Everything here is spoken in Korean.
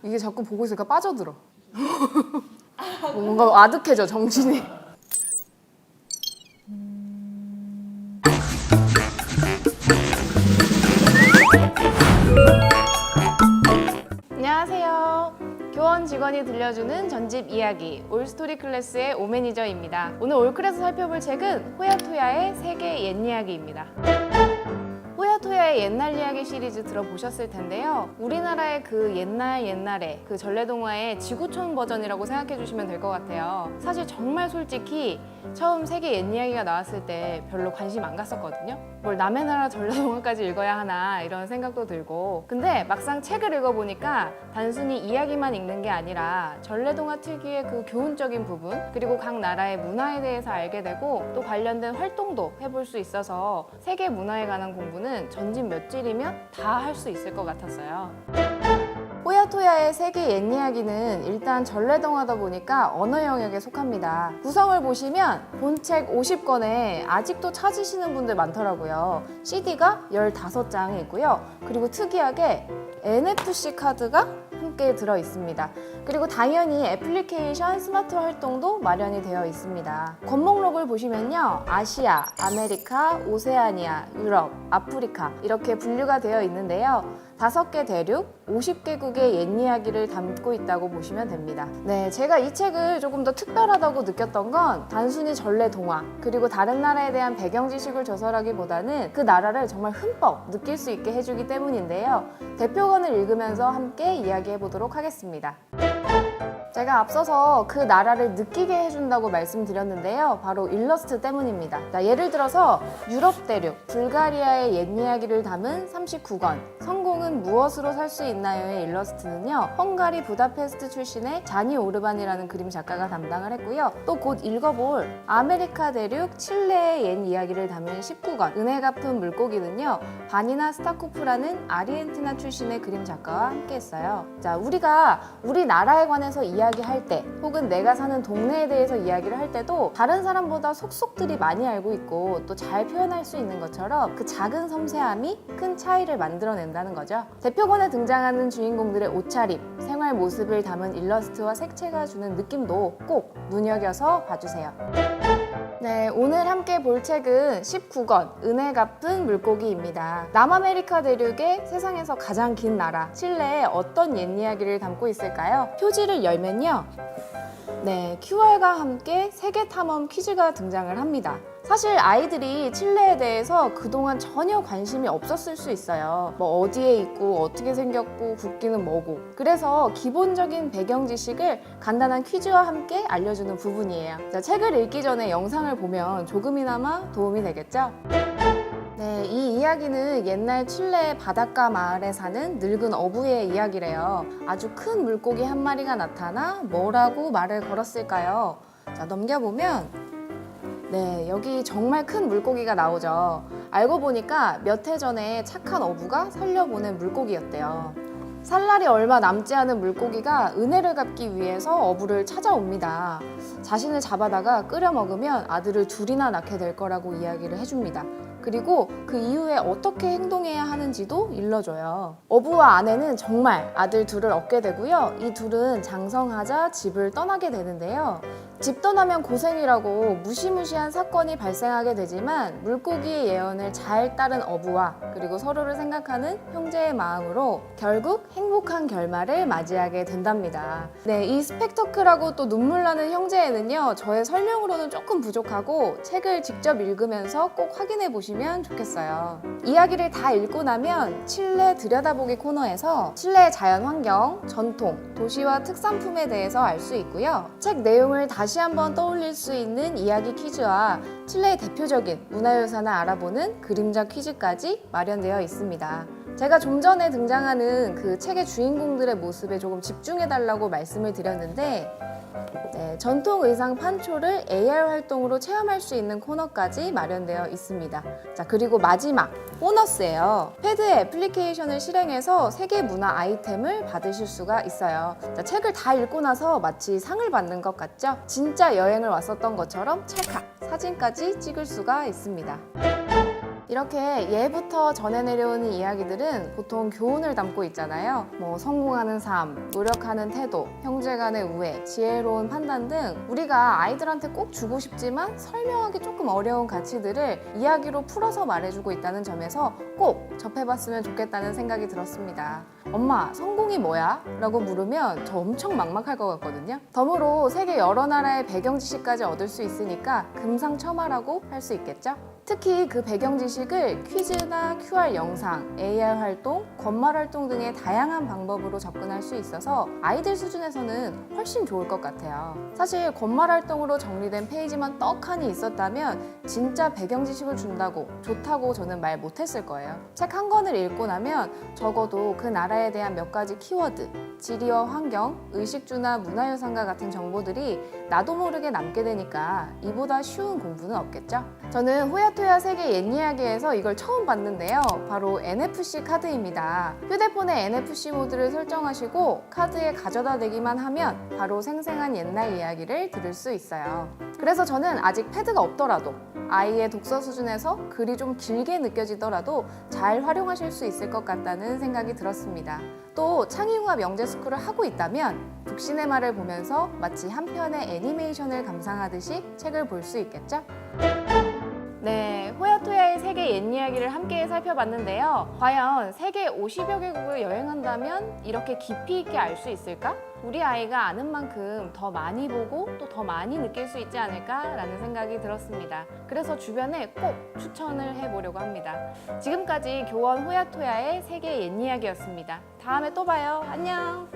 이게 자꾸 보고 있으니까 빠져들어. 뭔가 아득해져, 정신이. 안녕하세요. 교원 직원이 들려주는 전집 이야기 올스토리 클래스의 오매니저입니다. 오늘 올클에서 살펴볼 책은 호야토야의 세계 옛 이야기입니다. 호야토야의 옛날 이야기 시리즈 들어보셨을 텐데요. 우리나라의 그 옛날에 그 전래동화의 지구촌 버전이라고 생각해 주시면 될 것 같아요. 사실 정말 솔직히 처음 세계 옛 이야기가 나왔을 때 별로 관심 안 갔었거든요. 뭘 남의 나라 전래동화까지 읽어야 하나 이런 생각도 들고, 근데 막상 책을 읽어보니까 단순히 이야기만 읽는 게 아니라 전래동화 특유의 그 교훈적인 부분, 그리고 각 나라의 문화에 대해서 알게 되고 또 관련된 활동도 해볼 수 있어서 세계 문화에 관한 공부는 전집 몇 질이면 다 할 수 있을 것 같았어요. 호야토야의 세계 옛 이야기는 일단 전래동화다 보니까 언어 영역에 속합니다. 구성을 보시면 본책 50권에 아직도 찾으시는 분들 많더라고요. CD가 15장이 있고요. 그리고 특이하게 NFC 카드가 함께 들어 있습니다. 그리고 당연히 애플리케이션 스마트 활동도 마련이 되어 있습니다. 권목록을 보시면요, 아시아, 아메리카, 오세아니아, 유럽, 아프리카 이렇게 분류가 되어 있는데요. 5개 대륙, 50개국의 옛 이야기를 담고 있다고 보시면 됩니다. 네, 제가 이 책을 조금 더 특별하다고 느꼈던 건 단순히 전래동화, 그리고 다른 나라에 대한 배경 지식을 조설하기보다는 그 나라를 정말 흠뻑 느낄 수 있게 해주기 때문인데요. 대표권을 읽으면서 함께 이야기해 보도록 하겠습니다. 제가 앞서서 그 나라를 느끼게 해준다고 말씀드렸는데요. 바로 일러스트 때문입니다. 예를 들어서 유럽 대륙, 불가리아의 옛 이야기를 담은 39권 성공은 무엇으로 살 수 있나요의 일러스트는요, 헝가리 부다페스트 출신의 자니 오르반이라는 그림 작가가 담당을 했고요. 또 곧 읽어볼 아메리카 대륙 칠레의 옛 이야기를 담은 19권 은혜 갚은 물고기는요, 바니나 스타코프라는 아르헨티나 출신의 그림 작가와 함께 했어요. 자, 우리가 우리나라에 관해서 이야기할 때, 혹은 내가 사는 동네에 대해서 이야기를 할 때도 다른 사람보다 속속들이 많이 알고 있고 또 잘 표현할 수 있는 것처럼 그 작은 섬세함이 큰 차이를 만들어낸다는 거죠. 대표권에 등장하는 주인공들의 옷차림, 생활 모습을 담은 일러스트와 색채가 주는 느낌도 꼭 눈여겨서 봐주세요. 네, 오늘 함께 볼 책은 19권 은혜 갚은 물고기입니다. 남아메리카 대륙의 세상에서 가장 긴 나라 칠레에 어떤 옛 이야기를 담고 있을까요? 표지를 열면요, 네, QR과 함께 세계 탐험 퀴즈가 등장을 합니다. 사실 아이들이 칠레에 대해서 그동안 전혀 관심이 없었을 수 있어요. 뭐 어디에 있고 어떻게 생겼고 국기는 뭐고. 그래서 기본적인 배경 지식을 간단한 퀴즈와 함께 알려주는 부분이에요. 자, 책을 읽기 전에 영상을 보면 조금이나마 도움이 되겠죠? 네, 이 이야기는 옛날 칠레 바닷가 마을에 사는 늙은 어부의 이야기래요. 아주 큰 물고기 한 마리가 나타나 뭐라고 말을 걸었을까요? 자, 넘겨보면 네, 여기 정말 큰 물고기가 나오죠. 알고 보니까 몇 해 전에 착한 어부가 살려보낸 물고기였대요. 살 날이 얼마 남지 않은 물고기가 은혜를 갚기 위해서 어부를 찾아옵니다. 자신을 잡아다가 끓여 먹으면 아들을 둘이나 낳게 될 거라고 이야기를 해줍니다. 그리고 그 이후에 어떻게 행동해야 하는지도 일러줘요. 어부와 아내는 정말 아들 둘을 얻게 되고요. 이 둘은 장성하자 집을 떠나게 되는데요. 집 떠나면 고생이라고 무시무시한 사건이 발생하게 되지만 물고기의 예언을 잘 따른 어부와 그리고 서로를 생각하는 형제의 마음으로 결국 행복한 결말을 맞이하게 된답니다. 네, 이 스펙터클하고 또 눈물 나는 형제에는요, 저의 설명으로는 조금 부족하고 책을 직접 읽으면서 꼭 확인해 보시면 좋겠어요. 이야기를 다 읽고 나면 칠레 들여다보기 코너에서 칠레의 자연 환경, 전통, 도시와 특산품에 대해서 알 수 있고요. 책 내용을 다시 한번 떠올릴 수 있는 이야기 퀴즈와 칠레의 대표적인 문화유산을 알아보는 그림자 퀴즈까지 마련되어 있습니다. 제가 좀 전에 등장하는 그 책의 주인공들의 모습에 조금 집중해달라고 말씀을 드렸는데, 네, 전통 의상 판초를 AR 활동으로 체험할 수 있는 코너까지 마련되어 있습니다. 자, 그리고 마지막 보너스예요. 패드의 애플리케이션을 실행해서 세계 문화 아이템을 받으실 수가 있어요. 자, 책을 다 읽고 나서 마치 상을 받는 것 같죠? 진짜 여행을 왔었던 것처럼 찰칵 사진까지 찍을 수가 있습니다. 이렇게 예부터 전해 내려오는 이야기들은 보통 교훈을 담고 있잖아요. 성공하는 삶, 노력하는 태도, 형제 간의 우애, 지혜로운 판단 등 우리가 아이들한테 꼭 주고 싶지만 설명하기 조금 어려운 가치들을 이야기로 풀어서 말해주고 있다는 점에서 꼭 접해봤으면 좋겠다는 생각이 들었습니다. 엄마, 성공이 뭐야? 라고 물으면 저 엄청 막막할 것 같거든요. 덤으로 세계 여러 나라의 배경 지식까지 얻을 수 있으니까 금상첨화라고 할 수 있겠죠? 특히 그 배경 지식을 퀴즈나 QR 영상, AR 활동, 권말 활동 등의 다양한 방법으로 접근할 수 있어서 아이들 수준에서는 훨씬 좋을 것 같아요. 사실 권말 활동으로 정리된 페이지만 떡하니 있었다면 진짜 배경 지식을 준다고 좋다고 저는 말 못했을 거예요. 책 한 권을 읽고 나면 적어도 그 나라에 대한 몇 가지 키워드, 지리와 환경, 의식주나 문화유산과 같은 정보들이 나도 모르게 남게 되니까 이보다 쉬운 공부는 없겠죠? 저는 호야토야 세계 옛 이야기에서 이걸 처음 봤는데요. 바로 NFC 카드입니다. 휴대폰에 NFC 모드를 설정하시고 카드에 가져다 대기만 하면 바로 생생한 옛날 이야기를 들을 수 있어요. 그래서 저는 아직 패드가 없더라도 아이의 독서 수준에서 글이 좀 길게 느껴지더라도 잘 활용하실 수 있을 것 같다는 생각이 들었습니다. 또 창의융합 영재스쿨을 하고 있다면 북시네마를 보면서 마치 한 편의 애니메이션을 감상하듯이 책을 볼 수 있겠죠? 네, 호야토야의 세계 옛 이야기를 함께 살펴봤는데요. 과연 세계 50여 개국을 여행한다면 이렇게 깊이 있게 알 수 있을까? 우리 아이가 아는 만큼 더 많이 보고 또 더 많이 느낄 수 있지 않을까라는 생각이 들었습니다. 그래서 주변에 꼭 추천을 해보려고 합니다. 지금까지 교원 호야토야의 세계 옛 이야기였습니다. 다음에 또 봐요. 안녕!